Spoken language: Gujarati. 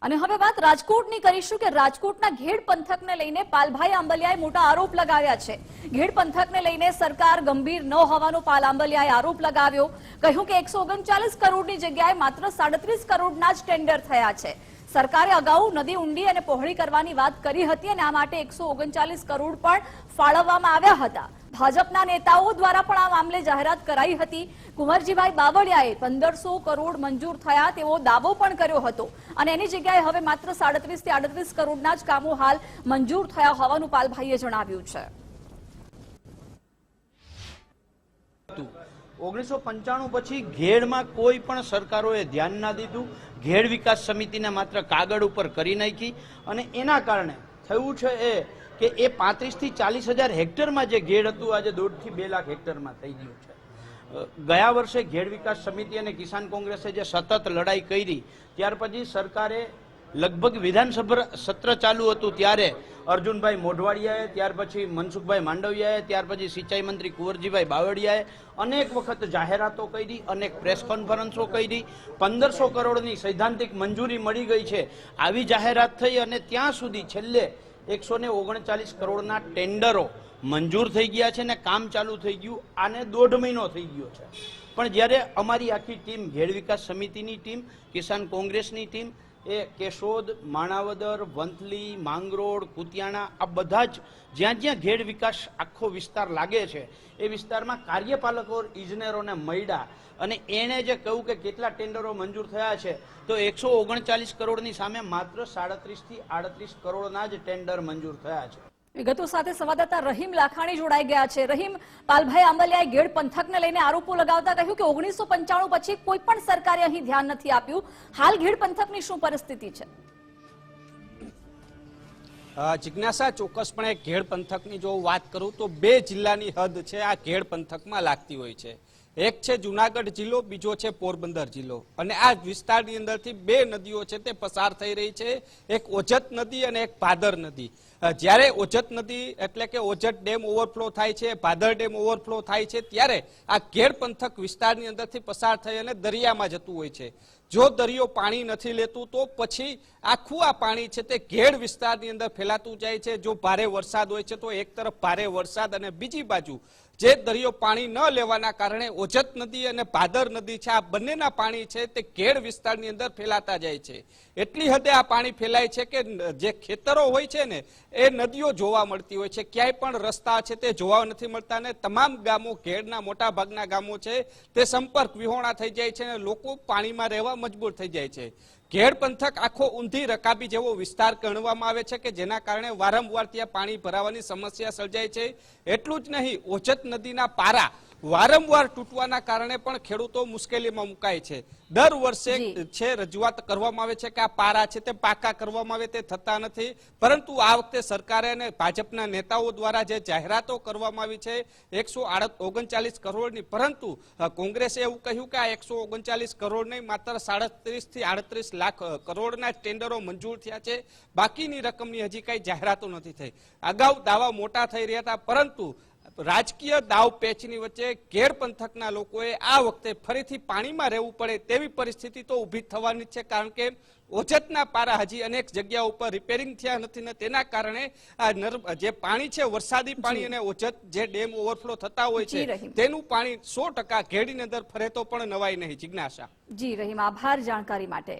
અને હવે વાત રાજકોટની કરીશું કે રાજકોટના ઘેડ પંથકને લઈને પાલભાઈ આંબલિયાએ મોટા આરોપ લગાવ્યા છે। ઘેડ પંથકને લઈને સરકાર ગંભીર ન હોવાનો પાલ આંબલિયાએ આરોપ લગાવ્યો। કહ્યું કે 139 કરોડની જગ્યાએ માત્ર 37 કરોડના જ ટેન્ડર થયા છે। સરકારે અગાઉ નદી ઊંડી અને પહોળી કરવાની વાત કરી હતી અને આ માટે 139 કરોડ પણ ફાળવવામાં આવ્યા હતા। ભાજપના નેતાઓ દ્વારા પણ આ મામલે જાહેરાત કરાઈ હતી। કુંવરજીભાઈ બાવળિયાએ 1500 કરોડ મંજૂર થયા તેવો દાવો પણ કર્યો હતો અને એની જગ્યાએ હવે માત્ર 37 થી 38 કરોડના જ કામો હાલ મંજૂર થયા હોવાનું પાલભાઈએ જણાવ્યું છે। 1995 પછી ઘેડમાં કોઈ પણ સરકારોએ ધ્યાન ના દીધું। ઘેડ વિકાસ સમિતિને માત્ર કાગળ ઉપર કરી નાખી અને એના કારણે થયું છે કે એ 35 થી 40 હજાર હેક્ટરમાં જે ઘેડ હતું આજે 1.5 થી 2 લાખ હેક્ટરમાં થઈ ગયું છે। ગયા વર્ષે ઘેડ વિકાસ સમિતિ અને કિસાન કોંગ્રેસે જે સતત લડાઈ કરી ત્યાર પછી સરકારે લગભગ વિધાનસભા સત્ર ચાલુ હતું ત્યારે અર્જુનભાઈ મોઢવાડિયાએ, ત્યાર પછી મનસુખભાઈ માંડવિયાએ, ત્યાર પછી સિંચાઈ મંત્રી કુંવરજીભાઈ બાવળિયાએ અનેક વખત જાહેરાતો કરી, અનેક પ્રેસ કોન્ફરન્સો કરી। 1500 કરોડની સૈદ્ધાંતિક મંજૂરી મળી ગઈ છે આવી જાહેરાત થઈ અને ત્યાં સુધી છેલ્લે 139 કરોડના ટેન્ડરો મંજૂર થઈ ગયા છે ને કામ ચાલુ થઈ ગયું। આને 1.5 મહિનો થઈ ગયો છે પણ જ્યારે અમારી આખી ટીમ ઘેડ વિકાસ સમિતિની ટીમ, કિસાન કોંગ્રેસની ટીમ એ કેશોદ, માણાવદર, વંથલી, માંગરોળ, કુતિયાણા આ બધા જ જ્યાં જ્યાં ઘેડ વિકાસ આખો વિસ્તાર લાગે છે એ વિસ્તારમાં કાર્યપાલકો ઇજનેરોને મળ્યા અને એણે જે કહ્યું કે કેટલા ટેન્ડરો મંજૂર થયા છે તો 139 કરોડની સામે માત્ર 37 થી 38 કરોડના જ ટેન્ડર મંજૂર થયા છે। વિગતો સાથે સંવાદદાતા રહીમ લાખાણી જોડાઈ ગયા છે। રહીમ, પાલભાઈ આંબલિયાએ ઘેડ પંથકને લઈને આરોપો લગાવતા કહ્યું કે 1995 પછી કોઈ પણ સરકારે અહીં ધ્યાન નથી આપ્યું। હાલ ઘેડ પંથકની શું પરિસ્થિતિ છે? જિજ્ઞાસા, ચોક્કસપણે ઘેડ પંથકની જો વાત કરું તો 2 જિલ્લાની હદ છે આ ઘેડ પંથકમાં લાગતી હોય છે। એક છે જુનાગઢ જિલ્લો, બીજો છે પોરબંદર જિલ્લો અને આ વિસ્તારની અંદરથી 2 નદીઓ છે તે પસાર થઈ રહી છે। એક ઓજત નદી અને એક ભાદર નદી। જ્યારે ઓજત નદી એટલે કે ઓજત ડેમ ઓવરફ્લો થાય છે, ભાદર ડેમ ઓવરફ્લો થાય છે ત્યારે આ ઘેડ પંથક વિસ્તારની અંદરથી પસાર થઈ અને દરિયામાં જતું હોય છે। જો દરિયો પાણી નથી લેતું તો પછી આખું આ પાણી છે તે ઘેડ વિસ્તારની અંદર ફેલાતું જાય છે। જો ભારે વરસાદ હોય છે તો એક તરફ ભારે વરસાદ અને બીજી બાજુ જે દરિયો પાણી ન લેવાના કારણે ઓજત નદી અને ભાદર નદી છે આ બંનેના પાણી છે તે ઘેડ વિસ્તારની અંદર ફેલાતા જાય છે। એટલી હદે આ પાણી ફેલાય છે કે જે ખેતરો હોય છે ને એ નદીઓ જોવા મળતી હોય છે, ક્યાંય પણ રસ્તા છે તે જોવા નથી મળતા ને તમામ ગામો, ઘેડના મોટા ભાગના ગામો છે તે સંપર્ક વિહોણા થઈ જાય છે અને લોકો પાણીમાં રહેવા મજબૂર થઈ જાય છે। ઘેડ પંથક આખો ઊંધી રકાબી જેવો વિસ્તાર ગણવામાં આવે છે કે જેના કારણે વારંવાર ત્યાં પાણી ભરાવાની સમસ્યા સર્જાય છે। એટલું જ નહીં, ઓજત નદીના પારા વારંવાર તૂટવાના કારણે પણ ખેડૂતો મુશ્કેલીમાં મુકાય છે। દર વર્ષે છે રજૂઆત કરવામાં આવે છે કે આ પારા છે તે પાકા કરવામાં આવે તે થતા નથી, પરંતુ આ વખતે સરકારે અને ભાજપના નેતાઓ દ્વારા જે જાહેરાતો કરવામાં આવી છે 139 કરોડની, પરંતુ કોંગ્રેસે એવું કહ્યું કે આ 139 કરોડ નહીં માત્ર 37 થી 38 લાખ કરોડના ટેન્ડરો મંજૂર થયા છે। બાકીની રકમની હજી કઈ જાહેરાતો નથી થઈ। અગાઉ દાવા મોટા થઈ રહ્યા હતા પરંતુ રાજકીય દાવ પેચની વચ્ચે ઘેડ પંથકના લોકોએ આ વખતે ફરીથી પાણીમાં રહેવું પડે તેવી પરિસ્થિતિ તો ઊભી થવાની છે, કારણ કે ઓજતના પારા હજી અનેક જગ્યાઓ ઉપર રિપેરિંગ થયા નથી ને તેના કારણે આ જે પાણી છે વરસાદી પાણી અને ઓજત જે ડેમ ઓવરફ્લો થતા હોય છે તેનું પાણી 100% ઘેડીની અંદર ફરે તો પણ નવાય નહીં। જિજ્ઞાસા। જી રહીમ, આભાર જાણકારી માટે।